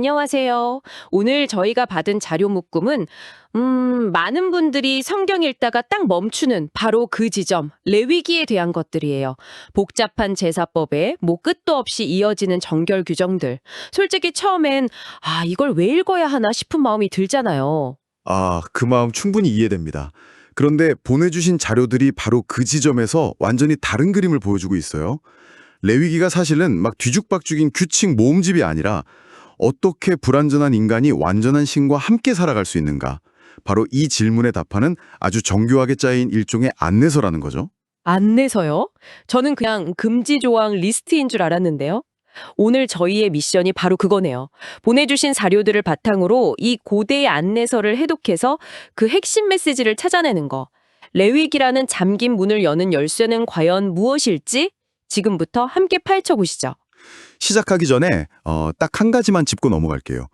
안녕하세요. 오늘 저희가 받은 자료 묶음은 많은 분들이 성경 읽다가 딱 멈추는 바로 그 지점, 레위기에 대한 것들이에요. 복잡한 제사법에 뭐 끝도 없이 이어지는 정결 규정들. 솔직히 처음엔 이걸 왜 읽어야 하나 싶은 마음이 들잖아요. 그 마음 충분히 이해됩니다. 그런데 보내주신 자료들이 바로 그 지점에서 완전히 다른 그림을 보여주고 있어요. 레위기가 사실은 막 뒤죽박죽인 규칙 모음집이 아니라 어떻게 불완전한 인간이 완전한 신과 함께 살아갈 수 있는가? 바로 이 질문에 답하는 아주 정교하게 짜인 일종의 안내서라는 거죠. 안내서요? 저는 그냥 금지 조항 리스트인 줄 알았는데요. 오늘 저희의 미션이 바로 그거네요. 보내주신 자료들을 바탕으로 이 고대의 안내서를 해독해서 그 핵심 메시지를 찾아내는 거. 레위기라는 잠긴 문을 여는 열쇠는 과연 무엇일지 지금부터 함께 파헤쳐보시죠. 시작하기 전에 딱 한 가지만 짚고 넘어갈게요.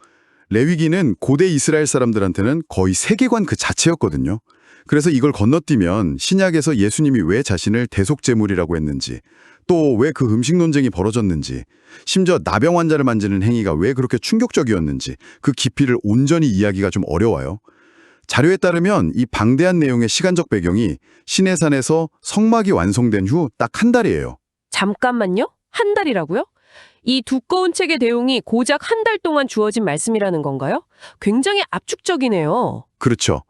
레위기는 고대 이스라엘 사람들한테는 거의 세계관 그 자체였거든요. 그래서 이걸 건너뛰면 신약에서 예수님이 왜 자신을 대속제물이라고 했는지, 또 왜 그 음식 논쟁이 벌어졌는지, 심지어 나병 환자를 만지는 행위가 왜 그렇게 충격적이었는지 그 깊이를 온전히 이야기가 좀 어려워요. 자료에 따르면 이 방대한 내용의 시간적 배경이 시내산에서 성막이 완성된 후 딱 한 달이에요. 잠깐만요? 한 달이라고요? 이 두꺼운 책의 내용이 고작 한 달 동안 주어진 말씀이라는 건가요? 굉장히 압축적이네요. 그렇죠.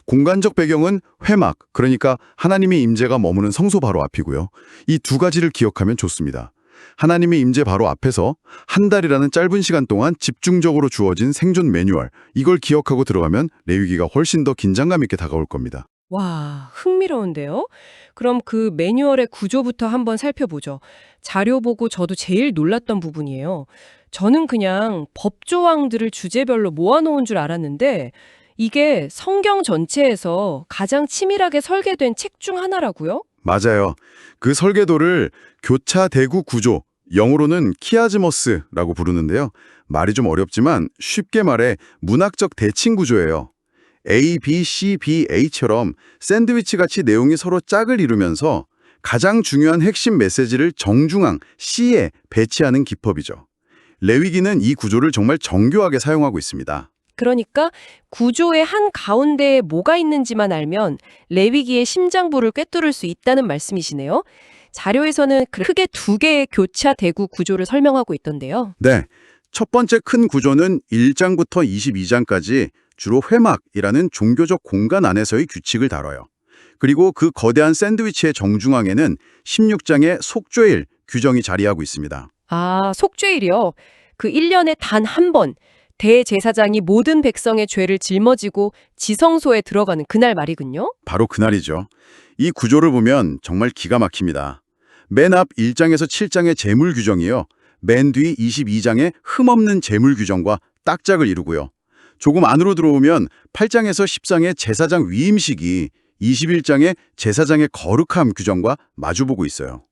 공간적 배경은 회막, 그러니까 하나님의 임재가 머무는 성소 바로 앞이고요. 이 두 가지를 기억하면 좋습니다. 하나님의 임재 바로 앞에서 한 달이라는 짧은 시간 동안 집중적으로 주어진 생존 매뉴얼, 이걸 기억하고 들어가면 레위기가 훨씬 더 긴장감 있게 다가올 겁니다. 와, 흥미로운데요? 그럼 그 매뉴얼의 구조부터 한번 살펴보죠. 자료 보고 저도 제일 놀랐던 부분이에요. 저는 그냥 법조항들을 주제별로 모아놓은 줄 알았는데 이게 성경 전체에서 가장 치밀하게 설계된 책 중 하나라고요? 맞아요. 그 설계도를 교차 대구 구조, 영어로는 키아즈머스라고 부르는데요. 말이 좀 어렵지만 쉽게 말해 문학적 대칭 구조예요. A, B, C, B, A처럼 샌드위치같이 내용이 서로 짝을 이루면서 가장 중요한 핵심 메시지를 정중앙 C에 배치하는 기법이죠. 레위기는 이 구조를 정말 정교하게 사용하고 있습니다. 그러니까 구조의 한 가운데에 뭐가 있는지만 알면 레위기의 심장부를 꿰뚫을 수 있다는 말씀이시네요. 자료에서는 크게 두 개의 교차 대구 구조를 설명하고 있던데요. 네, 첫 번째 큰 구조는 1장부터 22장까지 주로 회막이라는 종교적 공간 안에서의 규칙을 다뤄요. 그리고 그 거대한 샌드위치의 정중앙에는 16장의 속죄일 규정이 자리하고 있습니다. 속죄일이요. 그 1년에 단 한 번 대제사장이 모든 백성의 죄를 짊어지고 지성소에 들어가는 그날 말이군요. 바로 그날이죠. 이 구조를 보면 정말 기가 막힙니다. 맨 앞 1장에서 7장의 제물 규정이요. 맨 뒤 22장의 흠없는 제물 규정과 딱 짝을 이루고요. 조금 안으로 들어오면 8장에서 10장의 제사장 위임식이 21장의 제사장의 거룩함 규정과 마주보고 있어요.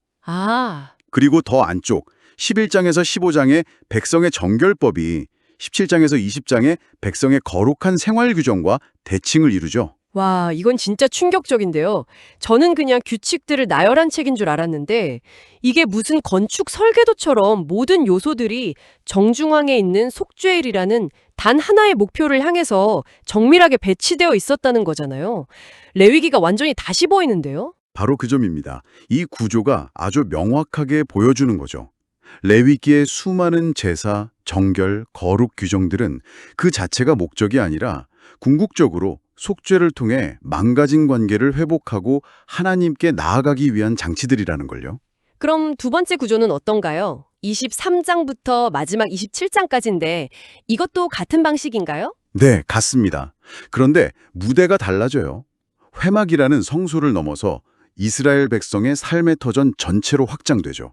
그리고 더 안쪽 11장에서 15장의 백성의 정결법이 17장에서 20장의 백성의 거룩한 생활 규정과 대칭을 이루죠. 와, 이건 진짜 충격적인데요. 저는 그냥 규칙들을 나열한 책인 줄 알았는데 이게 무슨 건축 설계도처럼 모든 요소들이 정중앙에 있는 속죄일이라는 단 하나의 목표를 향해서 정밀하게 배치되어 있었다는 거잖아요. 레위기가 완전히 다시 보이는데요. 바로 그 점입니다. 이 구조가 아주 명확하게 보여주는 거죠. 레위기의 수많은 제사, 정결, 거룩 규정들은 그 자체가 목적이 아니라 궁극적으로 속죄를 통해 망가진 관계를 회복하고 하나님께 나아가기 위한 장치들이라는 걸요. 그럼 두 번째 구조는 어떤가요? 23장부터 마지막 27장까지인데 이것도 같은 방식인가요? 네, 같습니다. 그런데 무대가 달라져요. 회막이라는 성소를 넘어서 이스라엘 백성의 삶의 터전 전체로 확장되죠.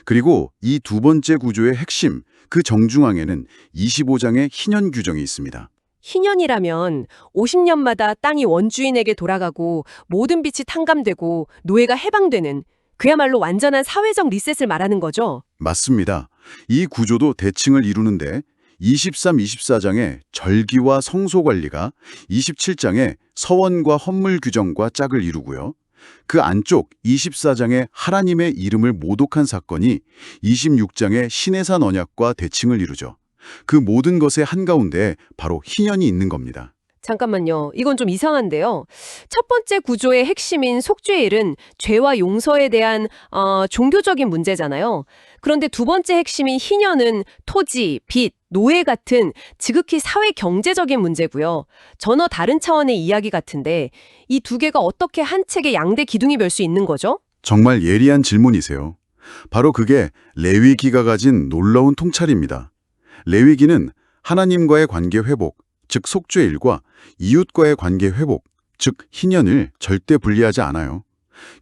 그리고 이 두 번째 구조의 핵심, 그 정중앙에는 25장의 희년 규정이 있습니다. 희년이라면 50년마다 땅이 원주인에게 돌아가고 모든 빛이 탕감되고 노예가 해방되는 그야말로 완전한 사회적 리셋을 말하는 거죠. 맞습니다. 이 구조도 대칭을 이루는데 23, 24장의 절기와 성소 관리가 27장의 서원과 헌물 규정과 짝을 이루고요. 그 안쪽 24장의 하나님의 이름을 모독한 사건이 26장의 시내산 언약과 대칭을 이루죠. 그 모든 것의 한가운데 바로 희년이 있는 겁니다. 잠깐만요. 이건 좀 이상한데요. 첫 번째 구조의 핵심인 속죄일은 죄와 용서에 대한 종교적인 문제잖아요. 그런데 두 번째 핵심인 희년은 토지, 빚, 노예 같은 지극히 사회 경제적인 문제고요. 전혀 다른 차원의 이야기 같은데 이 두 개가 어떻게 한 책의 양대 기둥이 될 수 있는 거죠? 정말 예리한 질문이세요. 바로 그게 레위기가 가진 놀라운 통찰입니다. 레위기는 하나님과의 관계 회복, 즉 속죄일과 이웃과의 관계 회복, 즉 희년을 절대 분리하지 않아요.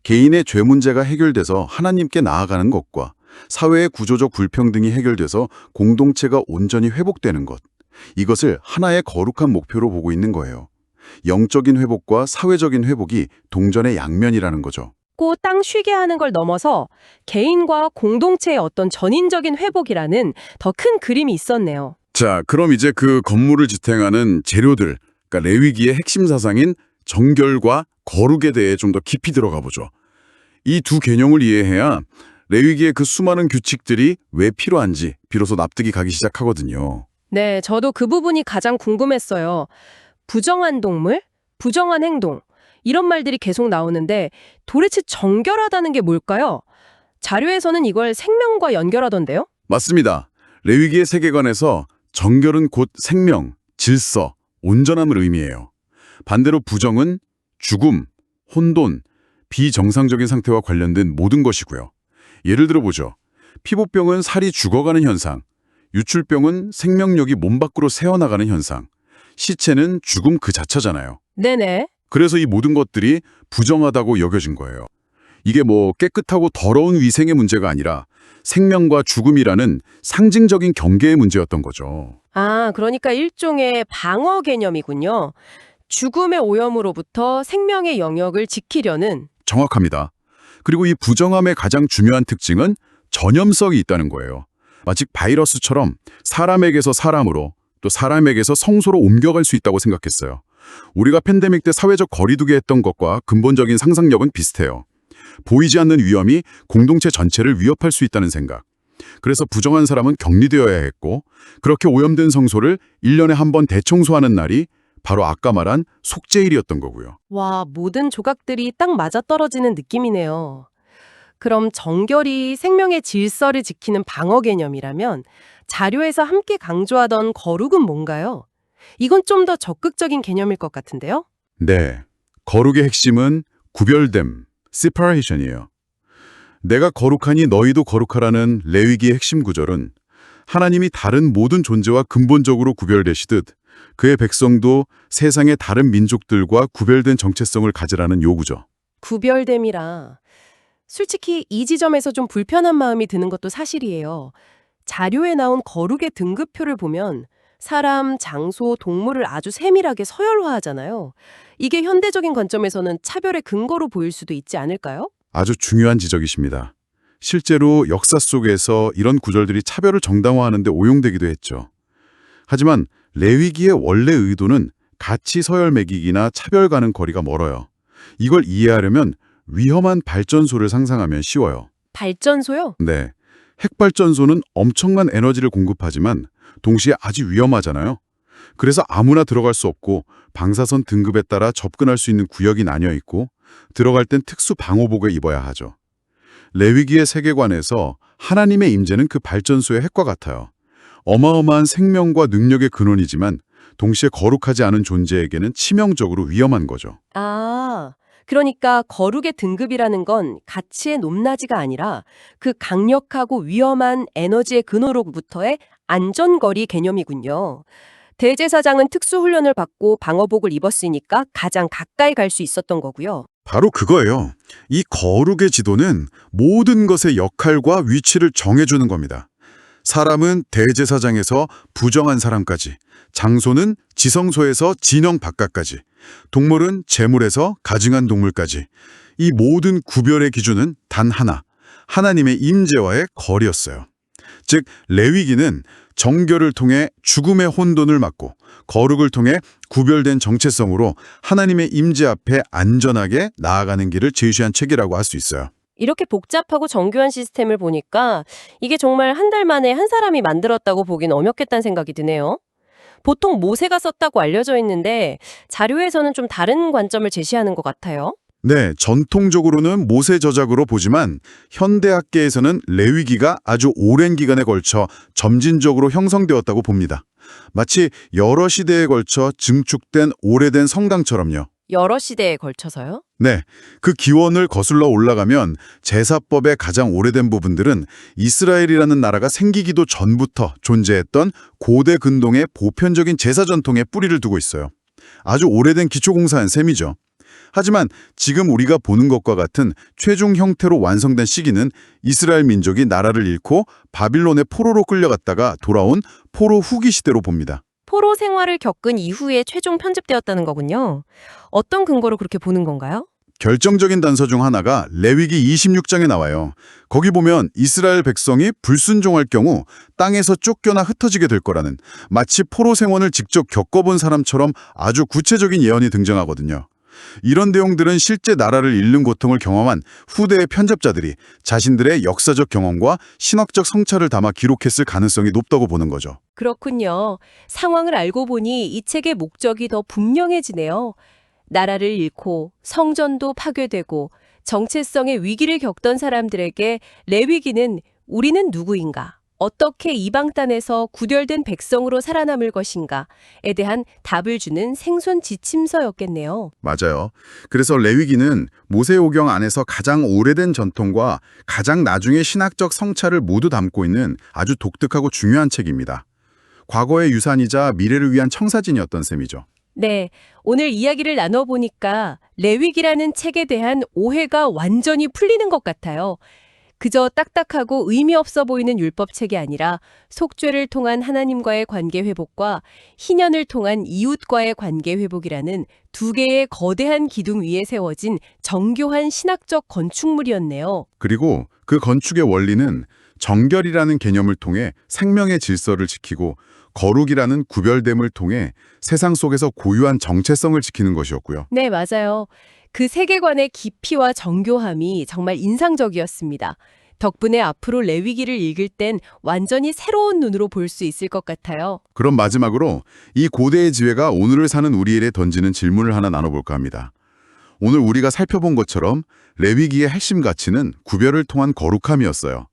개인의 죄 문제가 해결돼서 하나님께 나아가는 것과 사회의 구조적 불평등이 해결돼서 공동체가 온전히 회복되는 것, 이것을 하나의 거룩한 목표로 보고 있는 거예요. 영적인 회복과 사회적인 회복이 동전의 양면이라는 거죠. 땅 쉬게 하는 걸 넘어서 개인과 공동체의 어떤 전인적인 회복이라는 더 큰 그림이 있었네요. 자, 그럼 이제 그 건물을 지탱하는 재료들, 그러니까 레위기의 핵심 사상인 정결과 거룩에 대해 좀 더 깊이 들어가 보죠. 이 두 개념을 이해해야 레위기의 그 수많은 규칙들이 왜 필요한지 비로소 납득이 가기 시작하거든요. 네, 저도 그 부분이 가장 궁금했어요. 부정한 동물, 부정한 행동, 이런 말들이 계속 나오는데 도대체 정결하다는 게 뭘까요? 자료에서는 이걸 생명과 연결하던데요? 맞습니다. 레위기의 세계관에서 정결은 곧 생명, 질서, 온전함을 의미해요. 반대로 부정은 죽음, 혼돈, 비정상적인 상태와 관련된 모든 것이고요. 예를 들어 보죠. 피부병은 살이 죽어가는 현상, 유출병은 생명력이 몸 밖으로 새어나가는 현상, 시체는 죽음 그 자체잖아요. 네네. 그래서 이 모든 것들이 부정하다고 여겨진 거예요. 이게 뭐 깨끗하고 더러운 위생의 문제가 아니라 생명과 죽음이라는 상징적인 경계의 문제였던 거죠. 그러니까 일종의 방어 개념이군요. 죽음의 오염으로부터 생명의 영역을 지키려는. 정확합니다. 그리고 이 부정함의 가장 중요한 특징은 전염성이 있다는 거예요. 마치 바이러스처럼 사람에게서 사람으로 또 사람에게서 성소로 옮겨갈 수 있다고 생각했어요. 우리가 팬데믹 때 사회적 거리두기 했던 것과 근본적인 상상력은 비슷해요. 보이지 않는 위험이 공동체 전체를 위협할 수 있다는 생각. 그래서 부정한 사람은 격리되어야 했고 그렇게 오염된 성소를 1년에 한 번 대청소하는 날이 바로 아까 말한 속죄일이었던 거고요. 와, 모든 조각들이 딱 맞아떨어지는 느낌이네요. 그럼 정결이 생명의 질서를 지키는 방어 개념이라면 자료에서 함께 강조하던 거룩은 뭔가요? 이건 좀 더 적극적인 개념일 것 같은데요? 네, 거룩의 핵심은 구별됨, separation이에요. 내가 거룩하니 너희도 거룩하라는 레위기의 핵심 구절은 하나님이 다른 모든 존재와 근본적으로 구별되시듯 그의 백성도 세상의 다른 민족들과 구별된 정체성을 가지라는 요구죠. 구별됨이라. 솔직히 이 지점에서 좀 불편한 마음이 드는 것도 사실이에요. 자료에 나온 거룩의 등급표를 보면 사람, 장소, 동물을 아주 세밀하게 서열화하잖아요. 이게 현대적인 관점에서는 차별의 근거로 보일 수도 있지 않을까요? 아주 중요한 지적이십니다. 실제로 역사 속에서 이런 구절들이 차별을 정당화하는 데 오용되기도 했죠. 하지만 레위기의 원래 의도는 가치 서열 매기기나 차별 가는 거리가 멀어요. 이걸 이해하려면 위험한 발전소를 상상하면 쉬워요. 발전소요? 네. 핵발전소는 엄청난 에너지를 공급하지만 동시에 아주 위험하잖아요. 그래서 아무나 들어갈 수 없고 방사선 등급에 따라 접근할 수 있는 구역이 나뉘어 있고 들어갈 땐 특수 방호복을 입어야 하죠. 레위기의 세계관에서 하나님의 임재는 그 발전소의 핵과 같아요. 어마어마한 생명과 능력의 근원이지만 동시에 거룩하지 않은 존재에게는 치명적으로 위험한 거죠. 그러니까 거룩의 등급이라는 건 가치의 높낮이가 아니라 그 강력하고 위험한 에너지의 근원으로부터의 안전거리 개념이군요. 대제사장은 특수훈련을 받고 방어복을 입었으니까 가장 가까이 갈 수 있었던 거고요. 바로 그거예요. 이 거룩의 지도는 모든 것의 역할과 위치를 정해주는 겁니다. 사람은 대제사장에서 부정한 사람까지, 장소는 지성소에서 진영 바깥까지, 동물은 재물에서 가증한 동물까지 이 모든 구별의 기준은 단 하나, 하나님의 임재와의 거리였어요. 즉 레위기는 정결을 통해 죽음의 혼돈을 막고 거룩을 통해 구별된 정체성으로 하나님의 임재 앞에 안전하게 나아가는 길을 제시한 책이라고 할 수 있어요. 이렇게 복잡하고 정교한 시스템을 보니까 이게 정말 한 달 만에 한 사람이 만들었다고 보긴 어렵겠다는 생각이 드네요. 보통 모세가 썼다고 알려져 있는데 자료에서는 좀 다른 관점을 제시하는 것 같아요. 네, 전통적으로는 모세 저작으로 보지만 현대학계에서는 레위기가 아주 오랜 기간에 걸쳐 점진적으로 형성되었다고 봅니다. 마치 여러 시대에 걸쳐 증축된 오래된 성당처럼요. 여러 시대에 걸쳐서요? 네, 그 기원을 거슬러 올라가면 제사법의 가장 오래된 부분들은 이스라엘이라는 나라가 생기기도 전부터 존재했던 고대 근동의 보편적인 제사 전통에 뿌리를 두고 있어요. 아주 오래된 기초공사한 셈이죠. 하지만 지금 우리가 보는 것과 같은 최종 형태로 완성된 시기는 이스라엘 민족이 나라를 잃고 바빌론의 포로로 끌려갔다가 돌아온 포로 후기 시대로 봅니다. 포로 생활을 겪은 이후에 최종 편집되었다는 거군요. 어떤 근거로 그렇게 보는 건가요? 결정적인 단서 중 하나가 레위기 26장에 나와요. 거기 보면 이스라엘 백성이 불순종할 경우 땅에서 쫓겨나 흩어지게 될 거라는 마치 포로 생활을 직접 겪어본 사람처럼 아주 구체적인 예언이 등장하거든요. 이런 내용들은 실제 나라를 잃는 고통을 경험한 후대의 편집자들이 자신들의 역사적 경험과 신학적 성찰을 담아 기록했을 가능성이 높다고 보는 거죠. 그렇군요. 상황을 알고 보니 이 책의 목적이 더 분명해지네요. 나라를 잃고 성전도 파괴되고 정체성의 위기를 겪던 사람들에게 레위기는 우리는 누구인가? 어떻게 이방 땅에서 구별된 백성으로 살아남을 것인가에 대한 답을 주는 생존 지침서였겠네요. 맞아요. 그래서 레위기는 모세오경 안에서 가장 오래된 전통과 가장 나중의 신학적 성찰을 모두 담고 있는 아주 독특하고 중요한 책입니다. 과거의 유산이자 미래를 위한 청사진이었던 셈이죠. 네, 오늘 이야기를 나눠보니까 레위기라는 책에 대한 오해가 완전히 풀리는 것 같아요. 그저 딱딱하고 의미 없어 보이는 율법책이 아니라 속죄를 통한 하나님과의 관계 회복과 희년을 통한 이웃과의 관계 회복이라는 두 개의 거대한 기둥 위에 세워진 정교한 신학적 건축물이었네요. 그리고 그 건축의 원리는 정결이라는 개념을 통해 생명의 질서를 지키고 거룩이라는 구별됨을 통해 세상 속에서 고유한 정체성을 지키는 것이었고요. 네, 맞아요. 그 세계관의 깊이와 정교함이 정말 인상적이었습니다. 덕분에 앞으로 레위기를 읽을 땐 완전히 새로운 눈으로 볼 수 있을 것 같아요. 그럼 마지막으로 이 고대의 지혜가 오늘을 사는 우리에게 던지는 질문을 하나 나눠볼까 합니다. 오늘 우리가 살펴본 것처럼 레위기의 핵심 가치는 구별을 통한 거룩함이었어요.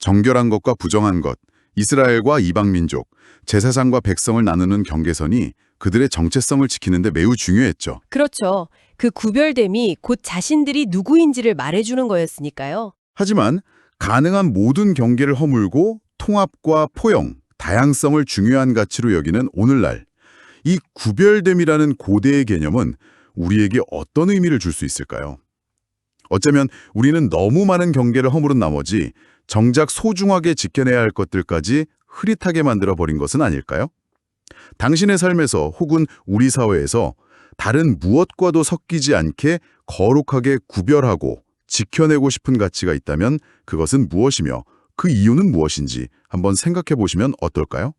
정결한 것과 부정한 것, 이스라엘과 이방 민족, 제사장과 백성을 나누는 경계선이 그들의 정체성을 지키는 데 매우 중요했죠. 그렇죠. 그 구별됨이 곧 자신들이 누구인지를 말해주는 거였으니까요. 하지만 가능한 모든 경계를 허물고 통합과 포용, 다양성을 중요한 가치로 여기는 오늘날 이 구별됨이라는 고대의 개념은 우리에게 어떤 의미를 줄 수 있을까요? 어쩌면 우리는 너무 많은 경계를 허물은 나머지 정작 소중하게 지켜내야 할 것들까지 흐릿하게 만들어버린 것은 아닐까요? 당신의 삶에서 혹은 우리 사회에서 다른 무엇과도 섞이지 않게 거룩하게 구별하고 지켜내고 싶은 가치가 있다면 그것은 무엇이며 그 이유는 무엇인지 한번 생각해 보시면 어떨까요?